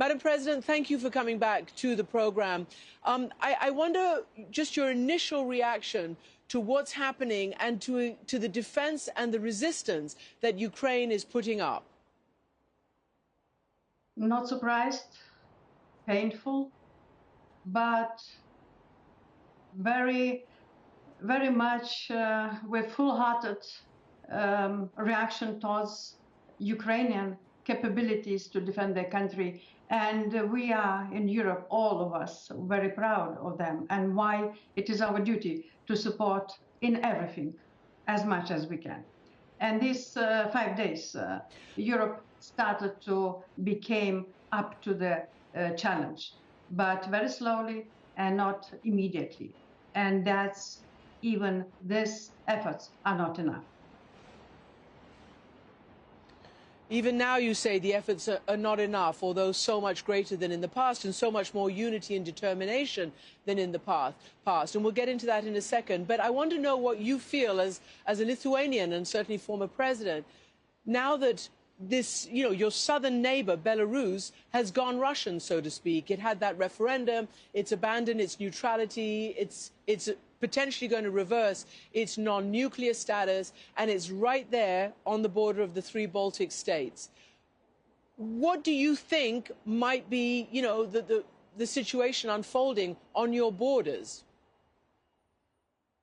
Madam President, thank you for coming back to the program. I wonder just your initial reaction to what's happening and to the defense and the resistance that Ukraine is putting up. Not surprised, painful, but very much with full-hearted reaction towards Ukrainian capabilities to defend their country. And we are in Europe, all of us, very proud of them, and why it is our duty to support in everything as much as we can. And these 5 days, Europe started to become up to the challenge, but very slowly and not immediately. And that's even these efforts are not enough. Even now, you say the efforts are not enough, although so much greater than in the past and so much more unity and determination than in the past. And we'll get into that in a second. But I want to know what you feel as a Lithuanian and certainly former president, now that this, your southern neighbor, Belarus, has gone Russian, so to speak. It had that referendum. It's abandoned its neutrality. It's potentially going to reverse its non-nuclear status, and it's right there on the border of the 3 Baltic states. What do you think might be, the situation unfolding on your borders?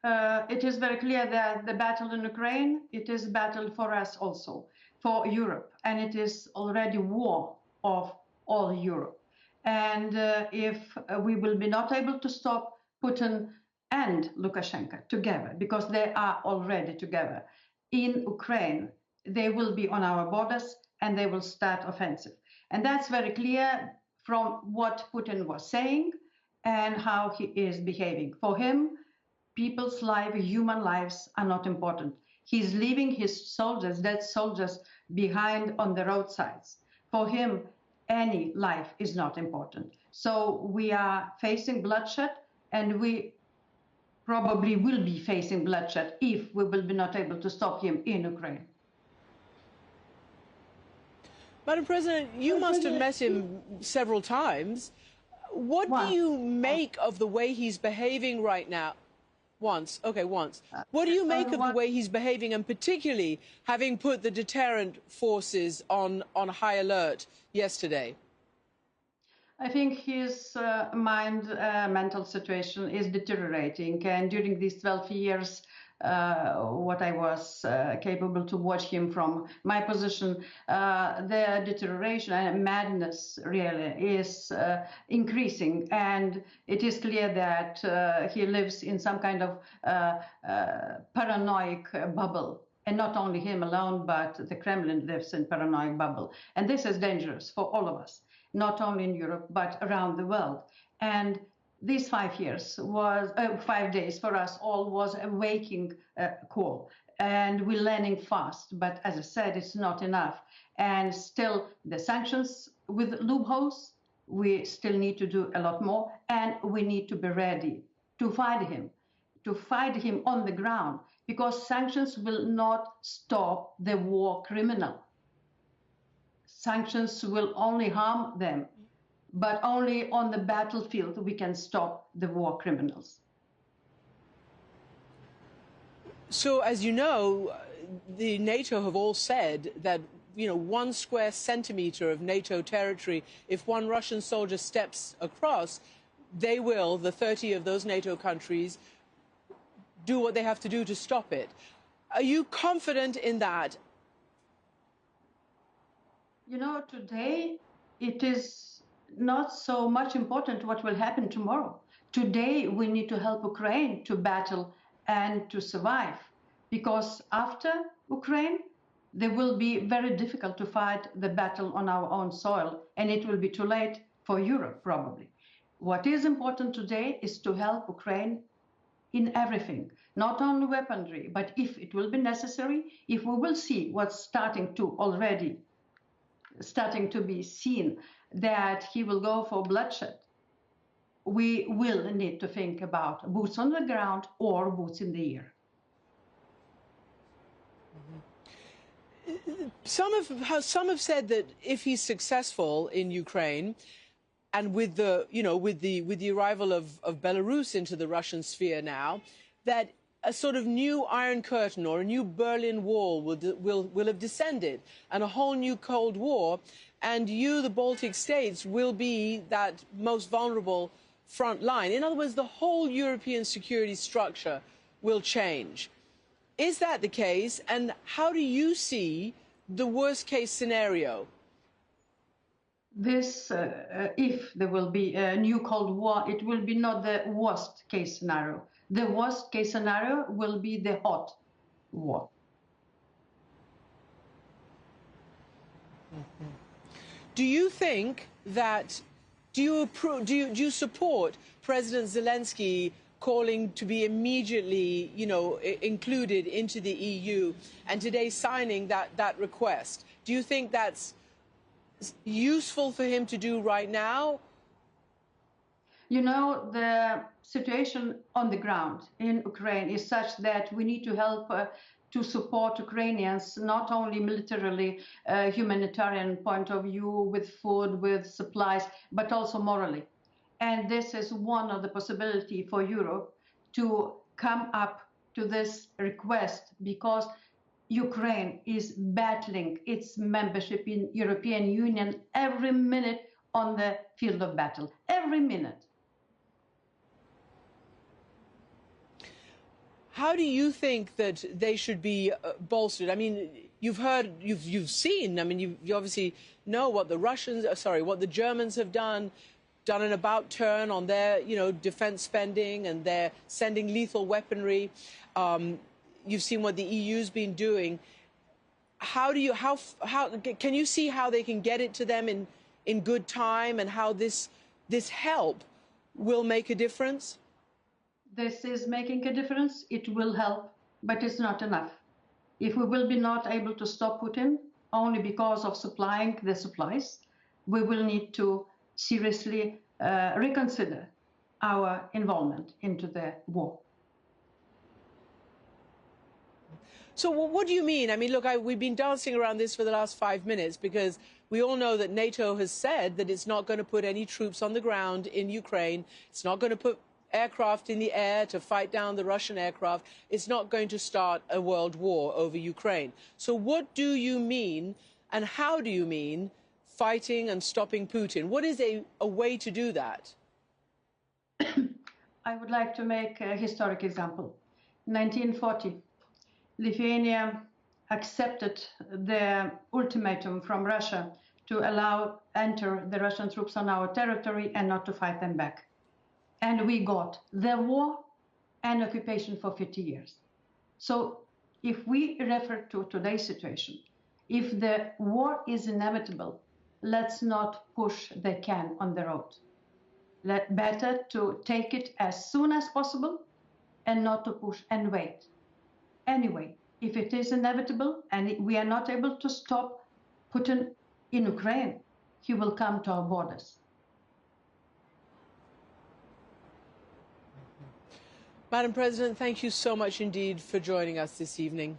It is very clear that the battle in Ukraine, it is a battle for us also, for Europe, and it is already war of all Europe. And if we will be not able to stop Putin and Lukashenko together, because they are already together in Ukraine, they will be on our borders and they will start offensive. And that's very clear from what Putin was saying and how he is behaving. For him, people's lives, human lives are not important. He's leaving his soldiers, dead soldiers, behind on the roadsides. For him, any life is not important. So we are facing bloodshed, and we probably will be facing bloodshed if we will be not able to stop him in Ukraine. Madam President, you must have met him several times. What do you make of the way he's behaving right now? Once. Okay, once. What do you make of the way he's behaving, and particularly having put the deterrent forces on high alert yesterday? I think his mental situation is deteriorating, and during these 12 years, what I was capable to watch him from my position, the deterioration and madness really is increasing, and it is clear that he lives in some kind of paranoid bubble. And not only him alone, but the Kremlin lives in paranoid bubble. And this is dangerous for all of us, not only in Europe, but around the world. And these 5 years was 5 days for us all was a waking call, and we're learning fast. But as I said, it's not enough. And still, the sanctions with loopholes, we still need to do a lot more, and we need to be ready to fight him on the ground, because sanctions will not stop the war criminal. Sanctions will only harm them, but only on the battlefield we can stop the war criminals. So, as you know, the NATO have all said that, 1 square centimeter of NATO territory, if one Russian soldier steps across, they will, the 30 of those NATO countries, do what they have to do to stop it. Are you confident in that? Today it is not so much important what will happen tomorrow. Today we need to help Ukraine to battle and to survive, because after Ukraine, there will be very difficult to fight the battle on our own soil, and it will be too late for Europe, probably. What is important today is to help Ukraine in everything, not only weaponry, but if it will be necessary, if we will see what's starting to be seen, that he will go for bloodshed, we will need to think about boots on the ground or boots in the air. Some have said that if he's successful in Ukraine, and with the with the arrival of Belarus into the Russian sphere now, that a sort of new Iron Curtain or a new Berlin Wall will have descended, and a whole new Cold War, and the Baltic states, will be that most vulnerable front line. In other words, the whole European security structure will change. Is that the case? And how do you see the worst case scenario? This, if there will be a new Cold War, it will be not the worst case scenario. The worst case scenario will be the hot war. Mm-hmm. Do you think that, do you support President Zelensky calling to be immediately, included into the EU, and today signing that request? Do you think that's useful for him to do right now? The situation on the ground in Ukraine is such that we need to help to support Ukrainians, not only militarily, humanitarian point of view, with food, with supplies, but also morally. And this is one of the possibility for Europe to come up to this request, because Ukraine is battling its membership in European Union every minute on the field of battle, every minute. How do you think that they should be bolstered? I mean, you've heard, you've seen. I mean, you obviously know what the Germans have done an about turn on their, defense spending, and they're sending lethal weaponry. You've seen what the EU's been doing. How can you see how they can get it to them in good time, and how this help will make a difference? This is making a difference. It will help, but it's not enough. If we will be not able to stop Putin only because of supplying the supplies, we will need to seriously reconsider our involvement into the war. So what do you mean? I mean, look, we've been dancing around this for the last 5 minutes, because we all know that NATO has said that it's not going to put any troops on the ground in Ukraine. It's not going to put aircraft in the air to fight down the Russian aircraft. It's not going to start a world war over Ukraine. So what do you mean, and how do you mean, fighting and stopping Putin? What is a way to do that? I would like to make a historic example. In 1940, Lithuania accepted the ultimatum from Russia to enter the Russian troops on our territory and not to fight them back. And we got the war and occupation for 50 years. So if we refer to today's situation, if the war is inevitable, let's not push the can on the road. Better to take it as soon as possible and not to push and wait. Anyway, if it is inevitable and we are not able to stop Putin in Ukraine, he will come to our borders. Madam President, thank you so much indeed for joining us this evening.